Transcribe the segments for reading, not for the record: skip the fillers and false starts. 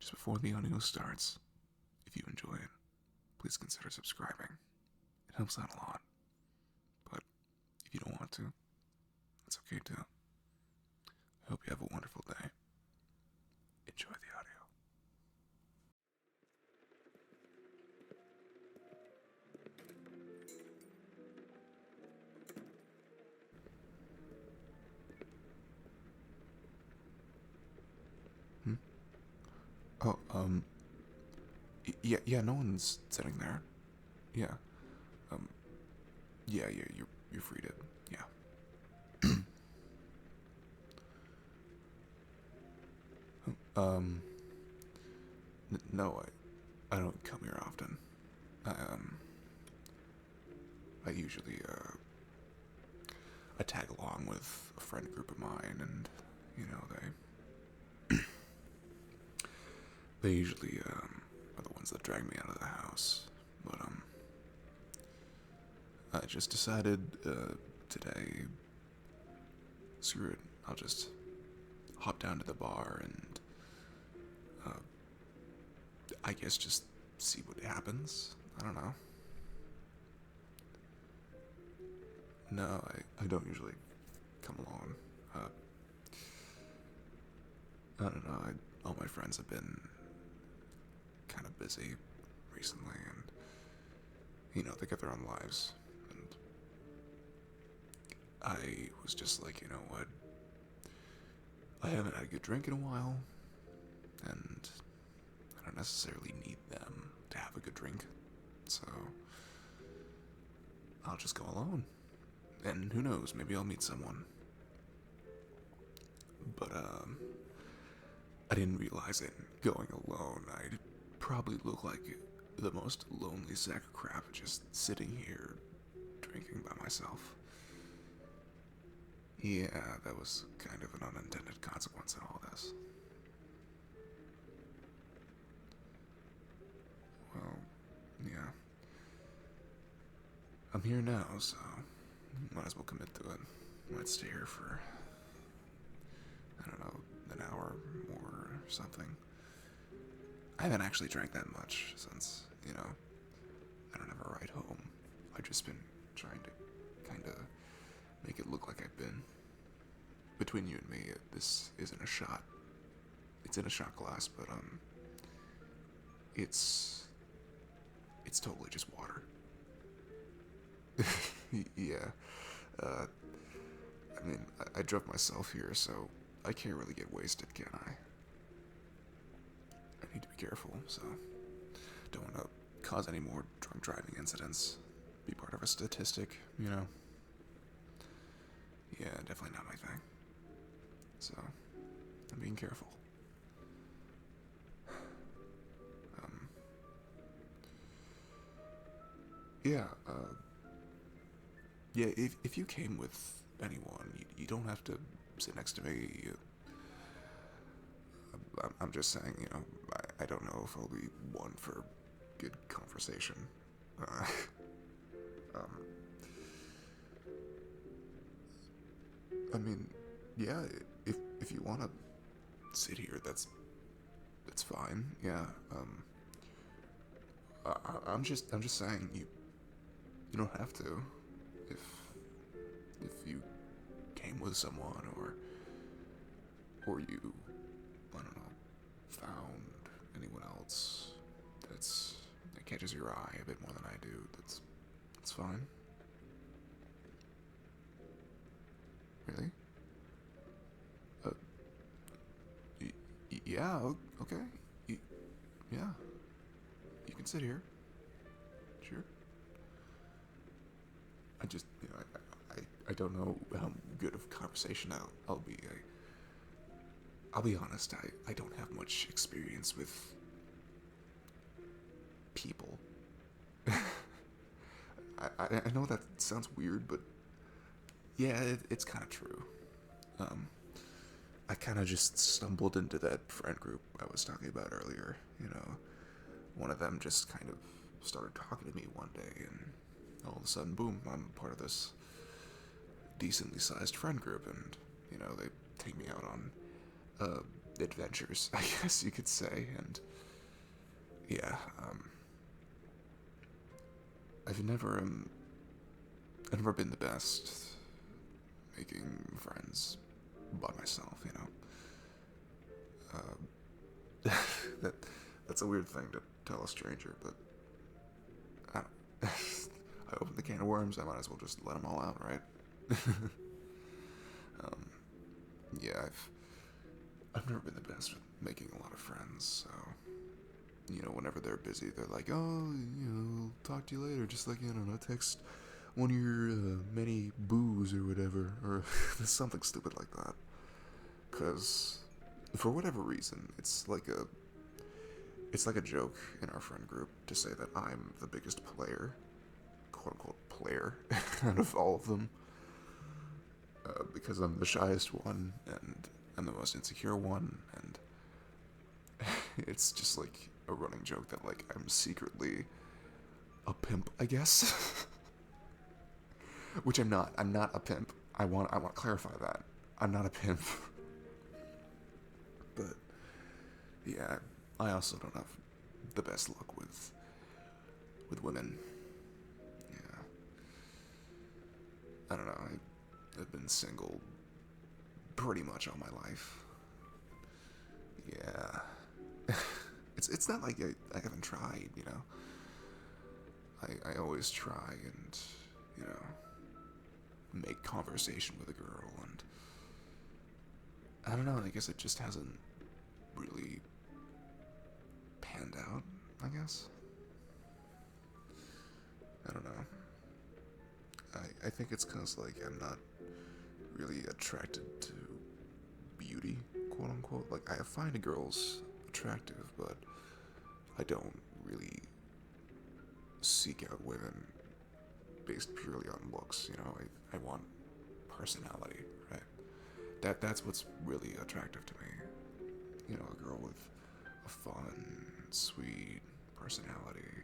just before the audio starts, if you enjoy it, please consider subscribing. It helps out a lot. But if you don't want to, that's okay too. I hope you have a wonderful day. Enjoy the audio. Hmm? Oh, yeah, no one's sitting there. Yeah, um, yeah, you're free to, yeah. Um, no, I don't come here often. I, I usually, I tag along with a friend group of mine, and, you know, they usually, are the ones that drag me out of the house. But, I just decided, today, screw it, I'll just hop down to the bar and, uh, I guess just see what happens. I don't know. No, I don't usually come along. I don't know. All my friends have been kind of busy recently, and they get their own lives. And I was just like, you know what? I haven't had a good drink in a while, and I don't necessarily need them to have a good drink, so I'll just go alone. And who knows? Maybe I'll meet someone. But I didn't realize that going alone, I'd probably look like the most lonely sack of crap just sitting here drinking by myself. Yeah, that was kind of an unintended consequence in all this. Well, yeah. I'm here now, so might as well commit to it. Might stay here for, I don't know, an hour more or something. I haven't actually drank that much since, I don't have a ride home. I've just been trying to kind of make it look like I've been. Between you and me, this isn't a shot. It's in a shot glass, but it's totally just water. Yeah. Uh, I mean, I drove myself here, so I can't really get wasted, can I? I need to be careful, so don't want to cause any more drunk driving incidents. Be part of a statistic, you know? Yeah, definitely not my thing. So, I'm being careful. Um, yeah, yeah, if you came with anyone, you don't have to sit next to me. I'm just saying, I don't know if I'll be one for good conversation. Uh, um, I mean, yeah, if you want to sit here, that's fine. Yeah. I'm just saying you don't have to if you came with someone or you, I don't know, found anyone else that catches your eye a bit more than I do. That's fine. Really? Uh, yeah. Okay. Y- yeah. You can sit here. Sure. I just, I don't know how good of a conversation I'll be. I'll be honest. I don't have much experience with people. I know that sounds weird, but yeah, it's kind of true. Um, I kind of just stumbled into that friend group I was talking about earlier. One of them just kind of started talking to me one day, and all of a sudden, boom, I'm part of this decently sized friend group, and they take me out on adventures, I guess you could say, and yeah, I've I've never been the best making friends by myself, you know. that that's a weird thing to tell a stranger, but I, I opened the can of worms. I might as well just let them all out, right? um, yeah, I've never been the best with making a lot of friends, so you know, whenever they're busy, they're like, oh, you know, talk to you later, just like, I don't know, text one of your many boos or whatever, or something stupid like that. Because for whatever reason, it's like a joke in our friend group to say that I'm the biggest player, quote unquote player, out of all of them, because I'm the shyest one and I'm the most insecure one, and it's just like a running joke that like I'm secretly a pimp, I guess. Which I'm not. I'm not a pimp. I want to clarify that. I'm not a pimp. But yeah, I also don't have the best luck with women. Yeah. I don't know. I've been single pretty much all my life. Yeah. It's not like I haven't tried, you know. I always try and, you know, make conversation with a girl, and I don't know, I guess it just hasn't really panned out, I guess. I don't know. I think it's because, like, I'm not really attracted to beauty, quote unquote. Like, I find girls attractive, but I don't really seek out women based purely on looks, you know. I want personality, right? That's what's really attractive to me. You know, a girl with a fun, sweet personality,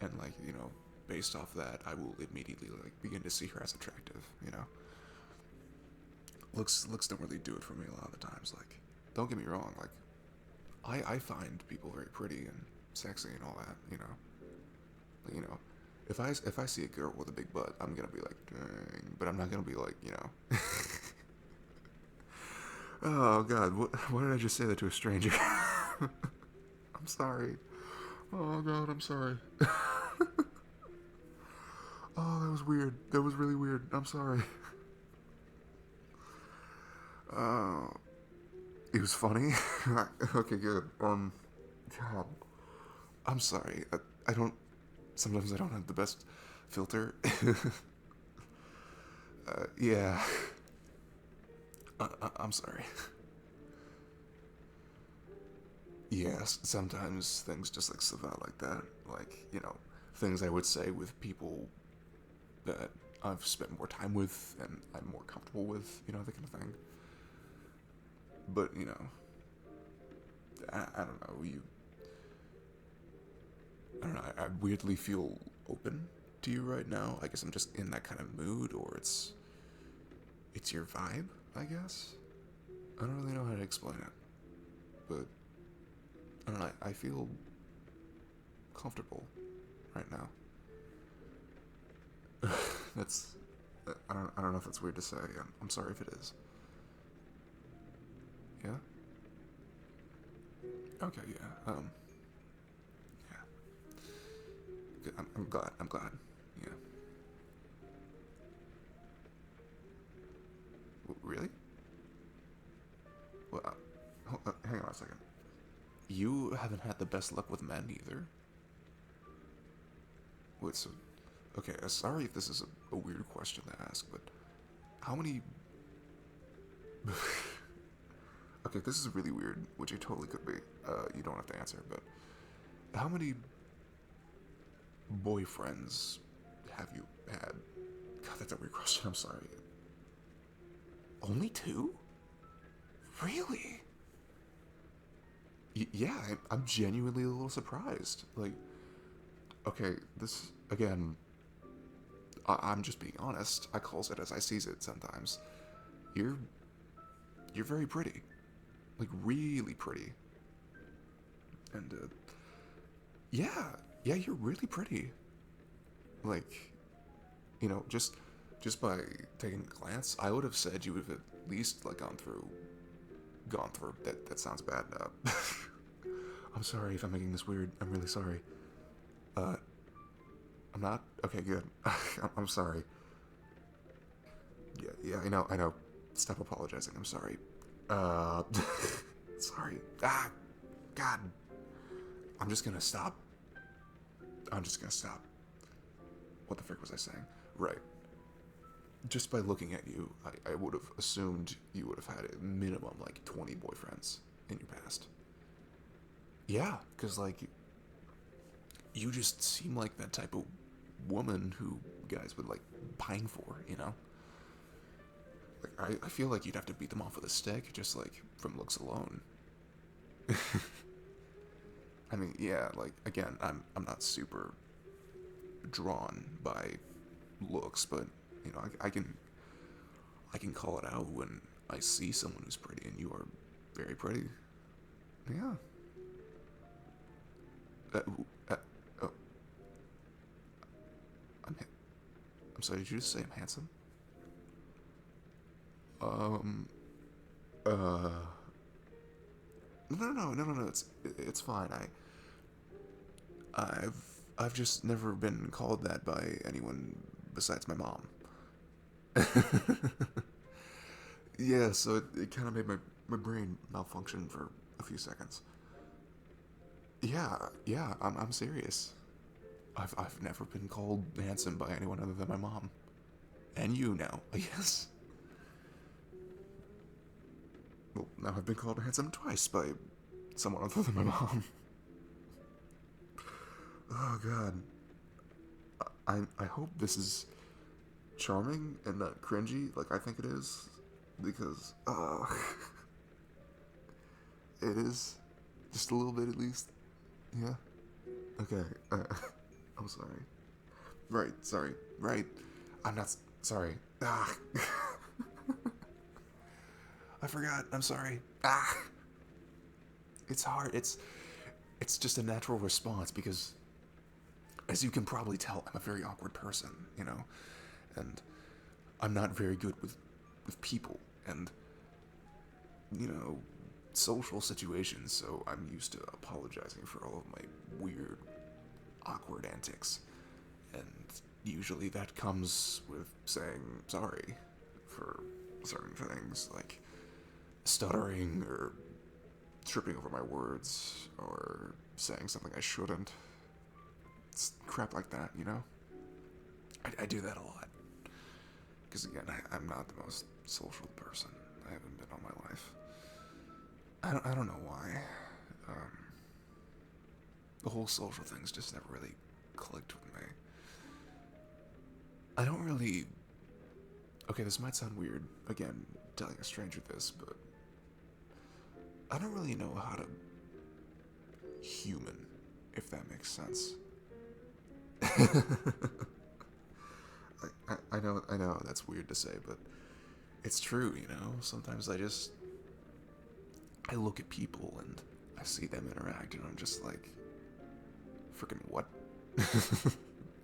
and like, you know, based off that, I will immediately like begin to see her as attractive. You know, looks don't really do it for me a lot of the times. Like, don't get me wrong, like I find people very pretty and sexy and all that. You know, if I see a girl with a big butt, I'm gonna be like, dang, but I'm not gonna be like, you know. Oh God, why did I just say that to a stranger? I'm sorry. Oh God, I'm sorry. Oh, that was weird. That was really weird. I'm sorry. Uh, it was funny. Okay, good. God, I'm sorry. I don't. Sometimes I don't have the best filter. Yeah. I'm sorry. Yes, sometimes things just like slip out like that. Like, you know, things I would say with people that I've spent more time with and I'm more comfortable with, you know, that kind of thing. But, you know, I don't know, I don't know, I weirdly feel open to you right now. I guess I'm just in that kind of mood, or it's your vibe, I guess. I don't really know how to explain it, but I don't know, I feel comfortable right now. That's, I don't know if that's weird to say. I'm sorry if it is. Yeah? Okay, yeah, yeah. Good. I'm glad, yeah. Really? Well, hang on a second. You haven't had the best luck with men either? Wait, so... Okay, sorry if this is a weird question to ask, but... How many... Okay, this is really weird, which it totally could be. You don't have to answer, but... How many... boyfriends have you had? God, that's a weird question, I'm sorry. Only two? Really? Yeah, I'm genuinely a little surprised. Like, okay, this, again, I'm just being honest. I calls it as I sees it sometimes. You're, you're very pretty. like really pretty. And yeah, yeah, you're really pretty. Like, just by taking a glance, I would have said you would have at least like gone through. That sounds bad. I'm sorry if I'm making this weird. I'm really sorry. Uh, I'm not. Okay, good. I'm sorry. Yeah, I know. Stop apologizing. I'm sorry. Uh, sorry. God. I'm just gonna stop. I'm just gonna stop. What the frick was I saying? Right. Just by looking at you, I would have assumed you would have had a minimum like 20 boyfriends in your past. Yeah, because like you just seem like that type of woman who guys would like pine for, you know? Like I feel like you'd have to beat them off with a stick, just like from looks alone. I mean, yeah, like again, I'm not super drawn by looks, but I can call it out when I see someone who's pretty, and you are very pretty. Yeah. Uh, uh, oh, I'm I'm sorry. Did you just say I'm handsome? Um. Uh. No. It's fine. I've I've just never been called that by anyone besides my mom. Yeah, so it kind of made my brain malfunction for a few seconds. Yeah, I'm serious. I've never been called handsome by anyone other than my mom. And you now, I guess. Well, now I've been called handsome twice by someone other than my mom. Oh god. I hope this is charming and not cringy like I think it is. Because it is. Just a little bit at least. Yeah. Okay. I'm sorry. Right, sorry. Right. I'm not sorry. Ah. I forgot. I'm sorry. Ah. It's hard. It's just a natural response because as you can probably tell, I'm a very awkward person, you know? And I'm not very good with people and social situations, so I'm used to apologizing for all of my weird awkward antics. And usually that comes with saying sorry for certain things, like stuttering or tripping over my words or saying something I shouldn't. It's crap like that, you know? I do that a lot. Because again, I'm not the most social person. I haven't been all my life. I don't know why. Um, the whole social thing's just never really clicked with me. I don't really. Okay, this might sound weird. Again, telling a stranger this, but I don't really know how to human, if that makes sense. I know that's weird to say, but it's true, you know? Sometimes I look at people and I see them interact and I'm just like, freaking what?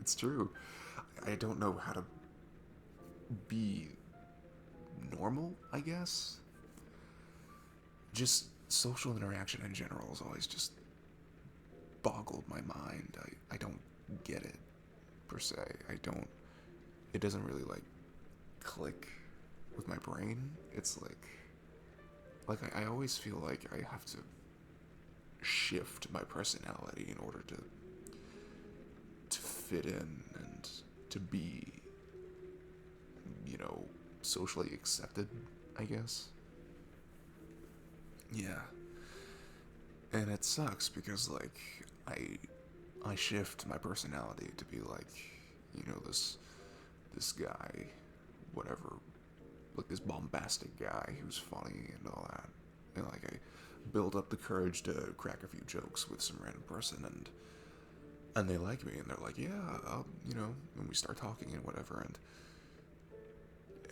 It's true. I don't know how to be normal, I guess. Just social interaction in general has always just boggled my mind. I don't get it, per se. It doesn't really, like, click with my brain. It's I always feel like I have to shift my personality in order to fit in and to be, socially accepted, I guess. Yeah. And it sucks because I shift my personality to be like, this guy, whatever, like this bombastic guy who's funny and all that. And I build up the courage to crack a few jokes with some random person and they like me and they're like, yeah, and we start talking and whatever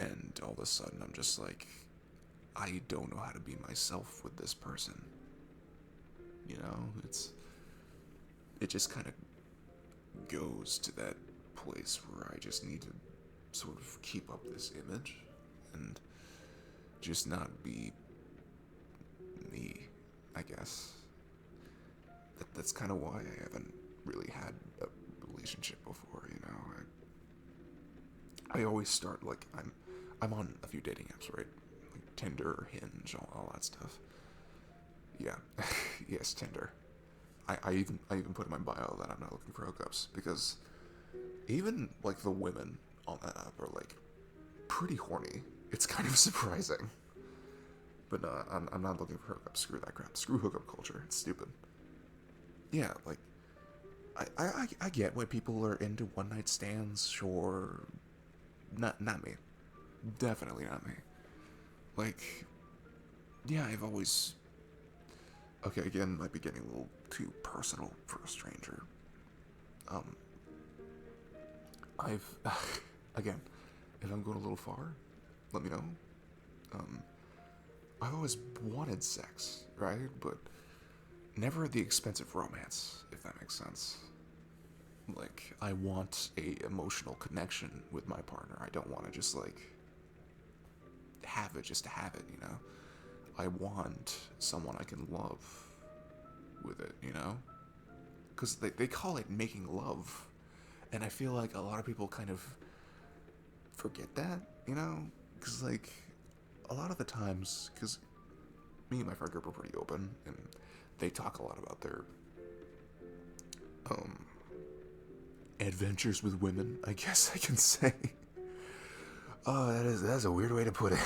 and all of a sudden I'm just like, I don't know how to be myself with this person. You know, it just kind of goes to that place where I just need to sort of keep up this image and just not be me, I guess. That's kind of why I haven't really had a relationship before, you know. I always start like I'm on a few dating apps, right? Like Tinder, Hinge, all that stuff. Yeah, yes, Tinder. I even put in my bio that I'm not looking for hookups because even like the women on that app are like pretty horny. It's kind of surprising. But I'm not looking for hookups. Screw that crap. Screw hookup culture. It's stupid. Yeah, like I get why people are into one night stands. Sure, not me. Definitely not me. Like, yeah, I've always. Okay, again, might be getting a little too personal for a stranger. Um, I've again, if I'm going a little far, let me know. Um, I've always wanted sex, right? But never at the expense of romance, if that makes sense. Like, I want a emotional connection with my partner. I don't want to just like have it just to have it, you know. I want someone I can love with it, you know? Because they call it making love. And I feel like a lot of people kind of forget that, you know? Because, like, a lot of the times, because me and my friend group are pretty open, and they talk a lot about their um, adventures with women, I guess I can say. Oh, that's a weird way to put it.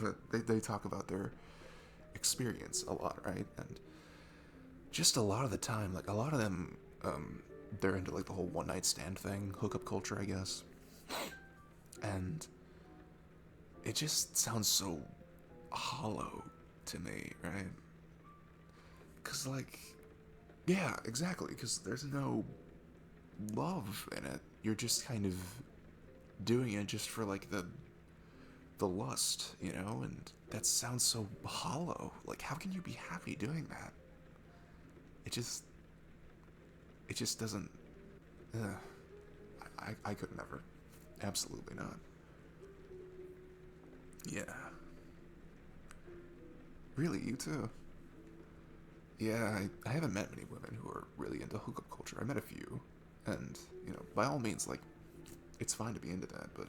But they talk about their experience a lot, right? And just a lot of the time, like a lot of them, they're into like the whole one night stand thing, hookup culture, I guess. And it just sounds so hollow to me, right? Because, like, yeah, exactly, because there's no love in it. You're just kind of doing it just for, like, the lust, you know? And that sounds so hollow. Like, how can you be happy doing that? It just, it just doesn't, ugh. I could never. Absolutely not. Yeah. Really, you too? Yeah, I haven't met many women who are really into hookup culture. I met a few, and you know, by all means, like, it's fine to be into that, but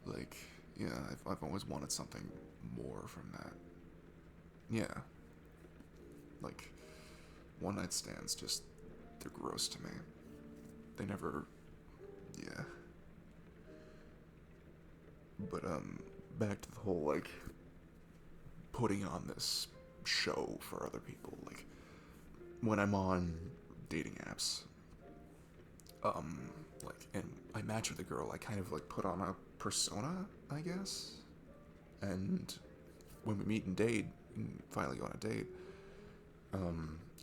like, yeah, I've always wanted something more from that. Yeah, like one night stands, just they're gross to me. They never, yeah. But back to the whole like putting on this show for other people. Like when I'm on dating apps, like, and I match with a girl, I kind of like put on a persona, I guess. And when we meet and date, and finally go on a date,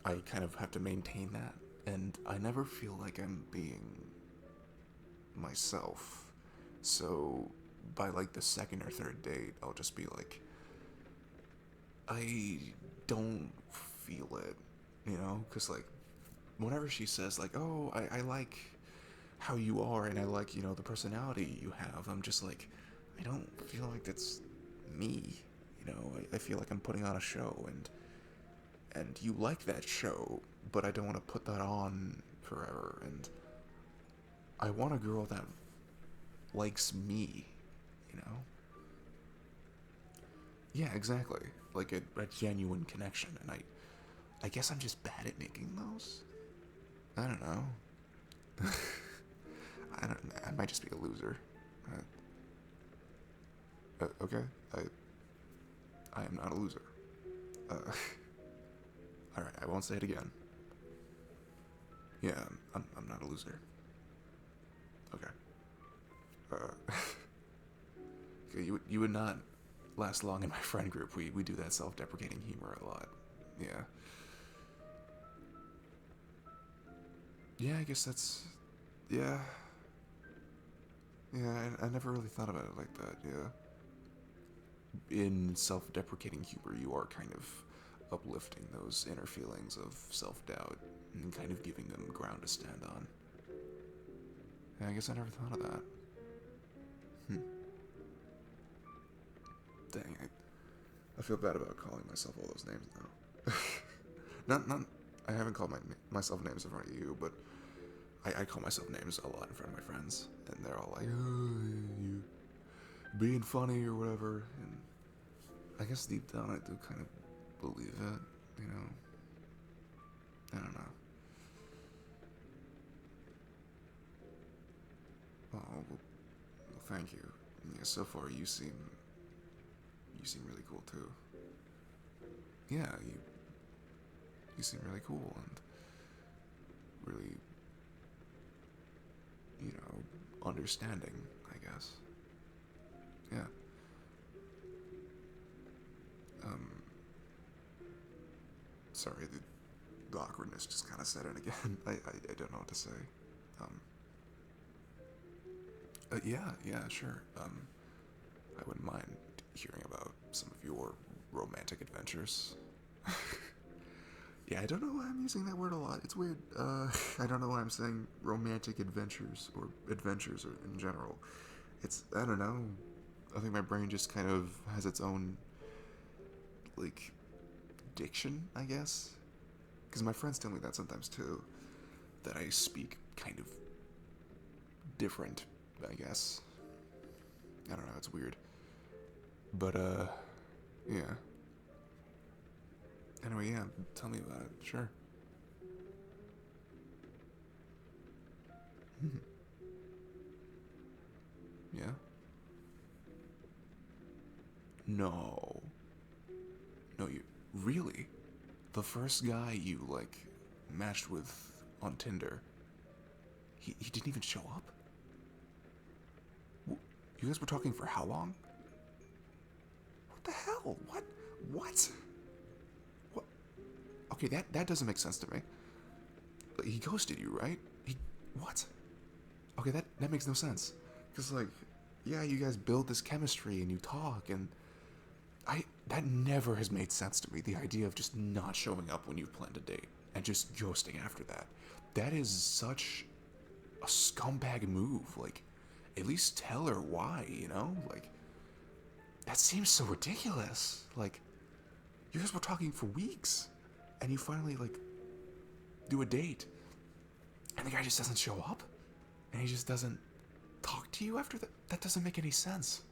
I kind of have to maintain that. And I never feel like I'm being myself. So by like the second or third date, I'll just be like, I don't feel it, you know? Because like, whenever she says like, oh, I like how you are and I like, you know, the personality you have, I'm just like, I don't feel like that's me, you know? I feel like I'm putting on a show, and you like that show, but I don't want to put that on forever, and I want a girl that likes me, you know? Yeah, exactly. Like a genuine connection, and I guess I'm just bad at making those. I don't know. I might just be a loser. Okay, I am not a loser. Uh, all right, I won't say it again. Yeah, I'm not a loser. Okay. Uh, okay, you would not last long in my friend group. We do that self-deprecating humor a lot. Yeah. Yeah, I guess that's. Yeah. Yeah, I never really thought about it like that. Yeah. in self-deprecating humor, you are kind of uplifting those inner feelings of self-doubt and kind of giving them ground to stand on. Yeah, I guess I never thought of that. Dang, I feel bad about calling myself all those names now. not, I haven't called myself names in front of you, but I call myself names a lot in front of my friends, and they're all like, oh, you being funny or whatever, and I guess deep down I do kind of believe it, you know? I don't know. Oh, well, thank you. Yeah, so far you seem really cool too. Yeah, you seem really cool and really, understanding, I guess. Yeah. Sorry, the awkwardness just kind of set in again. I don't know what to say. Um, yeah, sure. I wouldn't mind hearing about some of your romantic adventures. Yeah, I don't know why I'm using that word a lot. It's weird. I don't know why I'm saying romantic adventures or adventures or in general. I don't know. I think my brain just kind of has its own, like, diction, I guess. Because my friends tell me that sometimes too. That I speak kind of different, I guess. I don't know, it's weird. But, yeah. Anyway, yeah, tell me about it, sure. Yeah? No. No, you. Really? The first guy you, like, matched with on Tinder, he didn't even show up? You guys were talking for how long? What the hell? What? What? What? Okay, that doesn't make sense to me. He ghosted you, right? What? Okay, that makes no sense. Because, like, yeah, you guys build this chemistry and you talk, and that never has made sense to me. The idea of just not showing up when you've planned a date and just ghosting after that. That is such a scumbag move. Like, at least tell her why, you know? Like, that seems so ridiculous. Like, you guys were talking for weeks, and you finally, like, do a date, and the guy just doesn't show up, and he just doesn't talk to you after that. That doesn't make any sense.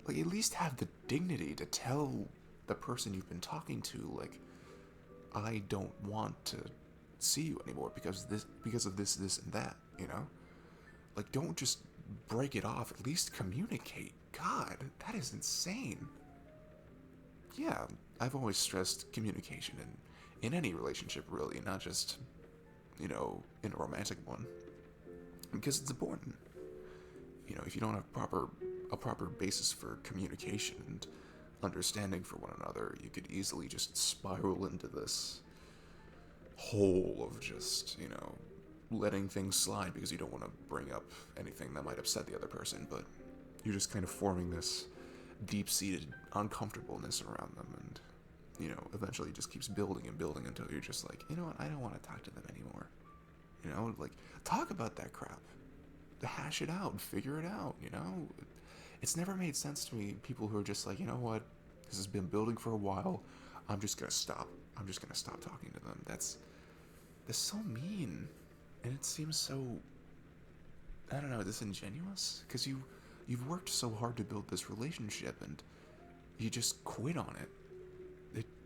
Like, at least have the dignity to tell the person you've been talking to, like, I don't want to see you anymore because of this, and that, you know? Like, don't just break it off. At least communicate. God, that is insane. Yeah, I've always stressed communication in any relationship, really, not just, in a romantic one. Because it's important. If you don't have a proper basis for communication and understanding for one another, you could easily just spiral into this hole of just, letting things slide because you don't want to bring up anything that might upset the other person, but you're just kind of forming this deep-seated uncomfortableness around them, and, eventually it just keeps building and building until you're just like, you know what, I don't want to talk to them anymore. Like, talk about that crap. Hash it out, figure it out, It's never made sense to me, people who are just like, you know what, this has been building for a while, I'm just gonna stop talking to them. That's so mean. And it seems so, I don't know, disingenuous, because you've worked so hard to build this relationship, and you just quit on it.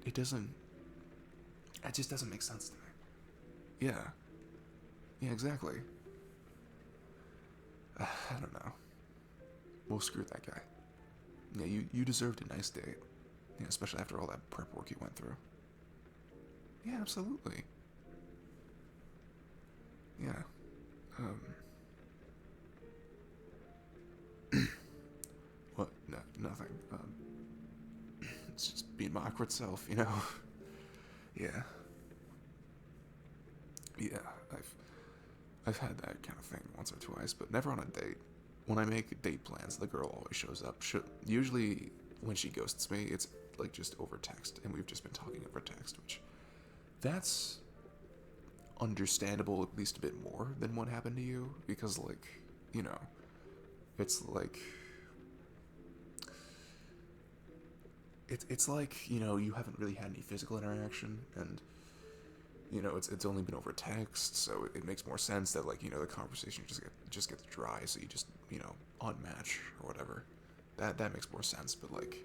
It just doesn't make sense to me. Yeah, exactly. I don't know. Well, screw that guy. Yeah, you deserved a nice date. Yeah, especially after all that prep work you went through. Yeah, absolutely. Yeah. Um. What? No, nothing. It's just being my awkward self. Yeah. Yeah. I've had that kind of thing once or twice, but never on a date. when I make date plans, the girl always shows up. Usually, when she ghosts me, it's like just over text, and we've just been talking over text, which that's understandable at least a bit more than what happened to you, because like, you know, it's like it's like, you know, you haven't really had any physical interaction, and you know, it's only been over text, so it makes more sense that, like, you know, the conversation just gets dry, so you just, you know, unmatch or whatever. That makes more sense. But like,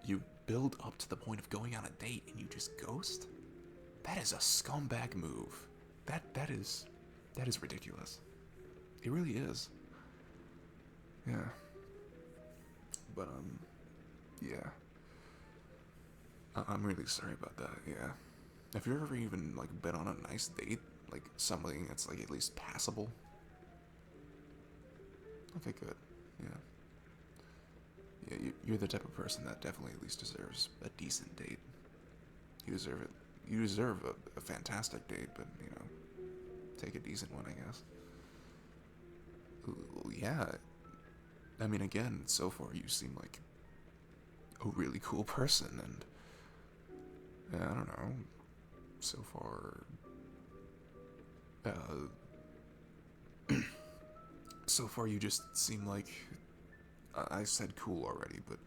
you build up to the point of going on a date and you just ghost. That is a scumbag move. That is ridiculous. It really is. Yeah. But yeah. I'm really sorry about that. Yeah. Have you ever even like been on a nice date, like something that's like at least passable? Okay, good. Yeah. Yeah, you're the type of person that definitely at least deserves a decent date. You deserve it. You deserve a fantastic date, but you know, take a decent one, I guess. Ooh, yeah. I mean, again, so far you seem like a really cool person, and yeah, I don't know. So far, so far you just seem like, I said cool already, but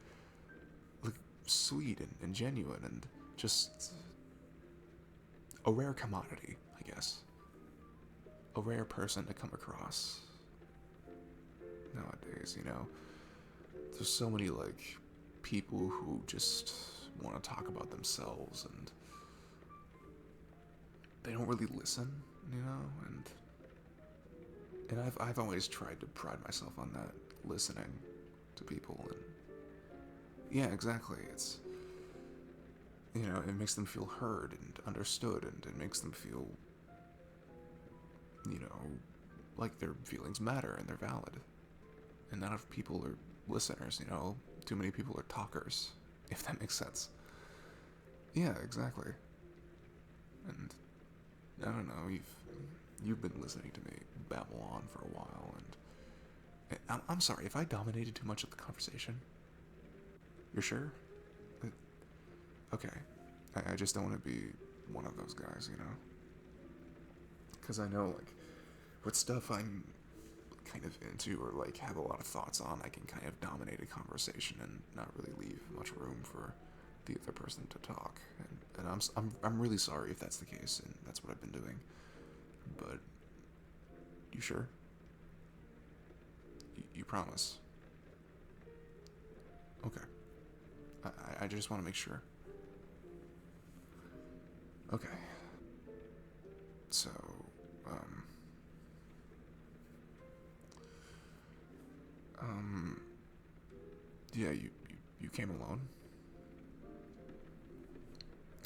like sweet and genuine and just a rare commodity, I guess. A rare person to come across nowadays, you know. There's so many like people who just want to talk about themselves, and they don't really listen, you know, and I've always tried to pride myself on that, listening to people. And yeah, exactly. It's, you know, it makes them feel heard and understood, and it makes them feel, you know, like their feelings matter and they're valid. And not enough people are listeners, you know. Too many people are talkers, if that makes sense. Yeah, exactly. And I don't know, you've been listening to me babble on for a while, and I'm sorry if I dominated too much of the conversation. You're sure? Okay. I just don't want to be one of those guys, you know? Because I know, like, with stuff I'm kind of into or, like, have a lot of thoughts on, I can kind of dominate a conversation and not really leave much room for the other person to talk. And I'm really sorry if that's the case, and that's what I've been doing. But, you sure? You promise? Okay. I just want to make sure. Okay. So, um, um, yeah, you came alone?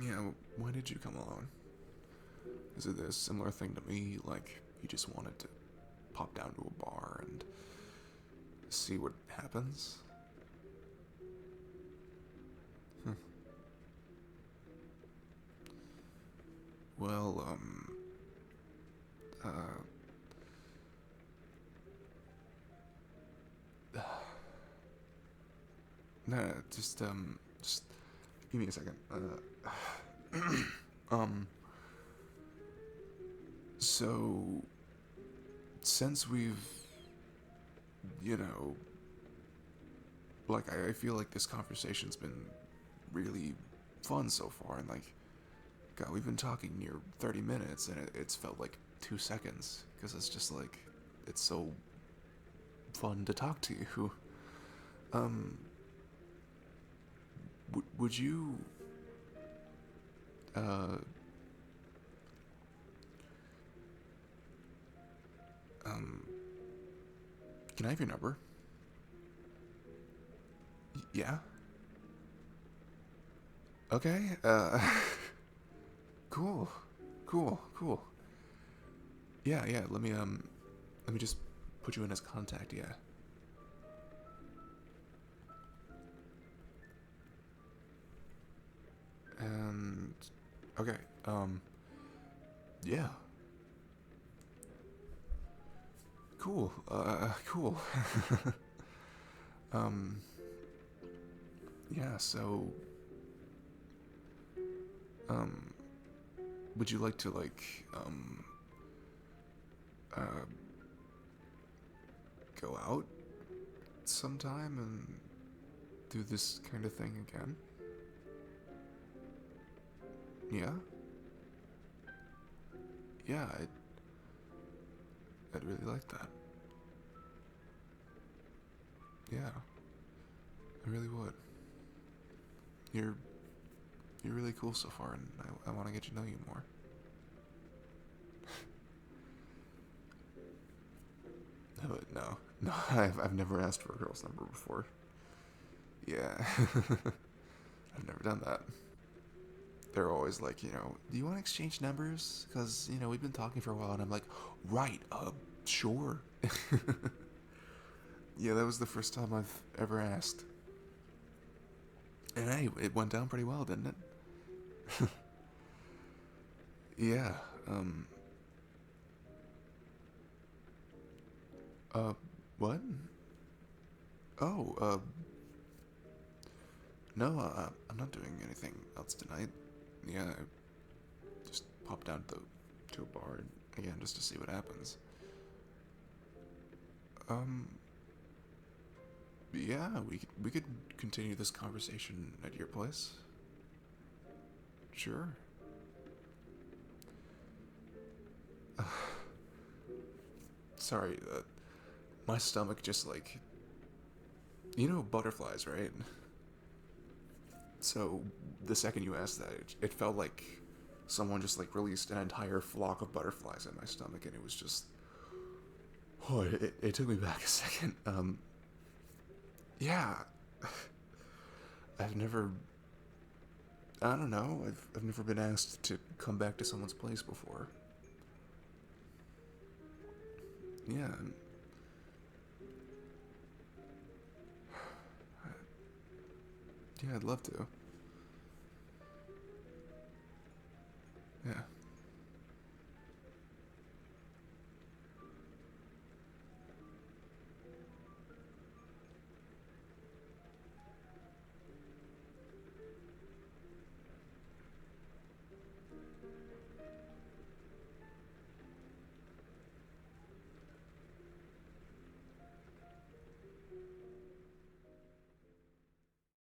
Yeah, why did you come alone? Is it a similar thing to me, like you just wanted to pop down to a bar and see what happens? Hmm. Well, uh, nah, just give me a second. Um, so, since we've, you know, like, I feel like this conversation's been really fun so far, and like, God, we've been talking near 30 minutes, and it's felt like 2 seconds, because it's just like, it's so fun to talk to you. Um, would you, uh, um, can I have your number? Yeah? Okay, cool, cool. Yeah, let me just put you in as contact, yeah. And, okay, yeah. Cool. Cool. um, yeah, so, um, would you like to, like, uh, go out sometime and do this kind of thing again? Yeah? Yeah, I'd really like that. Yeah, I really would. You're, you're really cool so far, and I want to get to know you more. No, I've never asked for a girl's number before. Yeah, I've never done that. They're always like, do you want to exchange numbers? Because, we've been talking for a while, and I'm like, right, sure. Yeah, that was the first time I've ever asked. And hey, it went down pretty well, didn't it? Yeah, uh, what? Oh, no, I'm not doing anything else tonight. Yeah, I just popped down to a bar again just to see what happens. Um, yeah, we could continue this conversation at your place. Sure. Sorry, my stomach just like butterflies, right? So the second you asked that, it felt like someone just like released an entire flock of butterflies in my stomach, and it was just oh, it took me back a second. Yeah, I've never I don't know. I've never been asked to come back to someone's place before. Yeah, yeah, I'd love to.